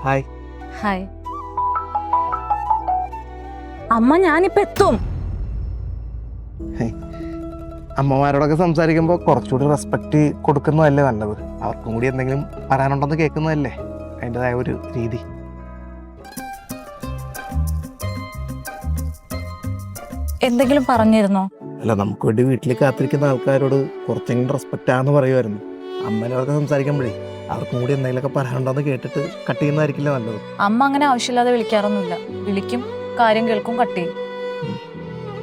Hi. Hi. അമ്മ ഞാനിപ്പോ എത്തും. അമ്മമാരോടൊക്കെ സംസാരിക്കുമ്പോൾ കുറച്ചുകൂടി റെസ്പെക്റ്റ് കൊടുക്കുന്നതല്ലേ നല്ലത്. അവർക്കും കൂടി എന്തെങ്കിലും പറയാനുണ്ടെന്ന് കേൾക്കുന്നതല്ലേ അതിൻ്റെതായ ഒരു രീതി. എന്തെങ്കിലും പറഞ്ഞിരുന്നോ? അല്ല, നമുക്ക് വേണ്ടി വീട്ടിൽ കാത്തിരിക്കുന്ന ആൾക്കാരോട് കുറച്ചെങ്കിലും റെസ്പെക്റ്റ് ആണെന്ന് പറയുമായിരുന്നു. അമ്മേനോടൊക്കെ സംസാരിക്കുമ്പോഴേ അവർക്കും കൂടി എന്തെങ്കിലുമൊക്കെ പറയാനുണ്ടെന്ന് കേട്ടിട്ട് കട്ട് ചെയ്യുന്നതായിരിക്കില്ല നല്ലത്. അമ്മ അങ്ങനെ ആവശ്യമില്ലാതെ വിളിക്കാറൊന്നുമില്ല. വിളിക്കും, കാര്യം കേൾക്കും, കട്ട് ചെയ്യും.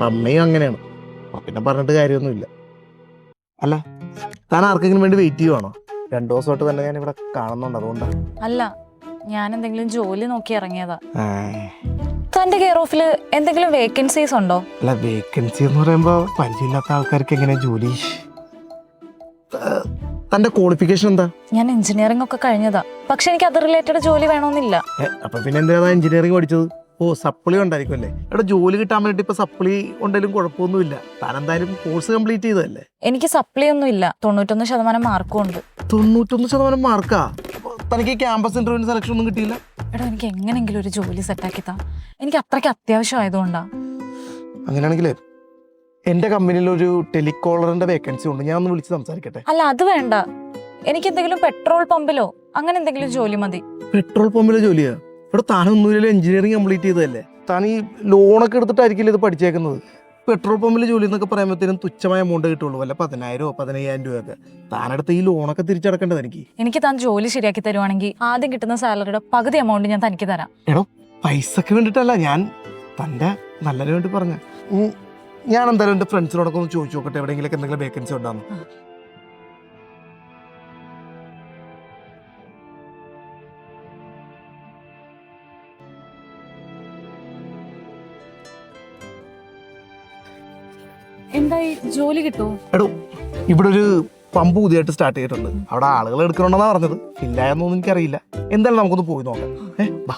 അമ്മയും അങ്ങനെയാണ്. പിന്നെ പറഞ്ഞിട്ട് കാര്യമൊന്നുമില്ല. അല്ല, താൻ ആർക്കെങ്കിലും വേണ്ടി വെയിറ്റ് ചെയ്യുവാണോ? 2 ദിവസമായിട്ട് തന്നെ ഞാൻ ഇവിടെ കാണുന്നുണ്ട്, അതുകൊണ്ടാണ്. അല്ല, ഞാൻ എന്തെങ്കിലും ജോലി നോക്കി ഇറങ്ങിയതാ. തന്റെ കെയർ ഓഫില് എന്തെങ്കിലും വേക്കൻസീസ് ഉണ്ടോ? അല്ല, വേക്കൻസി എന്ന് പറയുമ്പോ പരിചയമില്ലാത്ത ആൾക്കാർക്ക് എങ്ങനെ ജോലി? തന്റെ ക്വാളിഫിക്കേഷൻ എന്താ? ഞാൻ എഞ്ചിനീയറിംഗ് ഒക്കെ കഴിഞ്ഞതാ. പക്ഷെ എനിക്ക് അത് റിലേറ്റഡ് ജോലി വേണമെന്നില്ല. അപ്പൊ പിന്നെ എന്തിനാ എഞ്ചിനീയറിംഗ് പഠിച്ചത്? ഓ, സപ്ലി ഉണ്ടായിരിക്കും അല്ലേ? ഇവിടെ ജോലി കിട്ടാൻ വേണ്ടി ഇപ്പൊ സപ്ലി ഉണ്ടെങ്കിലും കുഴപ്പമൊന്നുമില്ല. താൻ എന്തായാലും കോഴ്സ് കംപ്ലീറ്റ് ചെയ്തതല്ലേ? എനിക്ക് സപ്ലി ഒന്നും ഇല്ല. 91% മാർക്കും ഉണ്ട്. 91% മാർക്കാ? തനിക്ക് ക്യാമ്പസ് ഇന്റർവ്യൂ സെലക്ഷൻ ഒന്നും കിട്ടിയില്ല? എടാ, എനിക്ക് എങ്ങനെങ്കിലും ഒരു ജോലി സെറ്റാക്കി താ. എനിക്ക് അത്രയ്ക്ക് അത്യാവശ്യം ആയതുകൊണ്ടാ. അങ്ങനെയാണെങ്കിലേ എന്റെ കമ്പനിയിൽ ഒരു ടെലികോളറിന്റെ വേക്കൻസി ഉണ്ട്. ഞാൻ ഒന്ന് വിളിച്ച് സംസാരിക്കട്ടെ? അല്ല, അത് വേണ്ട. എനിക്ക് എന്തെങ്കിലും പെട്രോൾ പമ്പിലോ അങ്ങനെ എന്തെങ്കിലും ജോലി മതി. പെട്രോൾ പമ്പിലെ ജോലിയാ? ഇവിടെ താനൊന്നുമില്ലല്ലോ, എഞ്ചിനീയറിംഗ് കംപ്ലീറ്റ് ചെയ്തതല്ലേ? താൻ ഈ ലോണൊക്കെ എടുത്തിട്ടായിരിക്കില്ല ഇത് പഠിച്ചേക്കുന്നത്. പെട്രോൾ പമ്പിലെ ജോലി എന്നൊക്കെ പറയുമ്പോഴത്തേനും തുച്ഛമായ എമൗണ്ട് കിട്ടുള്ളൂ, അല്ല 10,000 15,000 രൂപയൊക്കെ. താനെടുത്ത് ഈ ലോണൊക്കെ തിരിച്ചടക്കേണ്ടത് എനിക്ക് താൻ ജോലി ശരിയാക്കി തരുവാണെങ്കിൽ ആദ്യം കിട്ടുന്ന സാലറിയുടെ പകുതി എമൗണ്ട് ഞാൻ തനിക്ക് തരാം. എടോ, പൈസക്ക് വേണ്ടിയിട്ടല്ല, ഞാൻ തൻ്റെ നല്ലതിന് വേണ്ടി പറഞ്ഞ. ഞാൻ എന്തായാലും എൻ്റെ ഫ്രണ്ട്സിനോടൊക്കെ ഒന്ന് ചോദിച്ചു നോക്കട്ടെ എവിടെയെങ്കിലും എന്തെങ്കിലും വേക്കൻസി ഉണ്ടാകുന്നു. എന്തായി, ജോലി കിട്ടുമോ? എടോ, ഇവിടെ ഒരു പമ്പ് പുതിയതായിട്ട് സ്റ്റാർട്ട് ചെയ്തിട്ടുണ്ട്. അവിടെ ആളുകൾ എടുക്കണമെന്നാണ് പറഞ്ഞത്. ഇല്ല എന്നൊന്നും എനിക്കറിയില്ല. എന്തായാലും നമുക്കൊന്ന് പോയി നോക്കാം. വാ.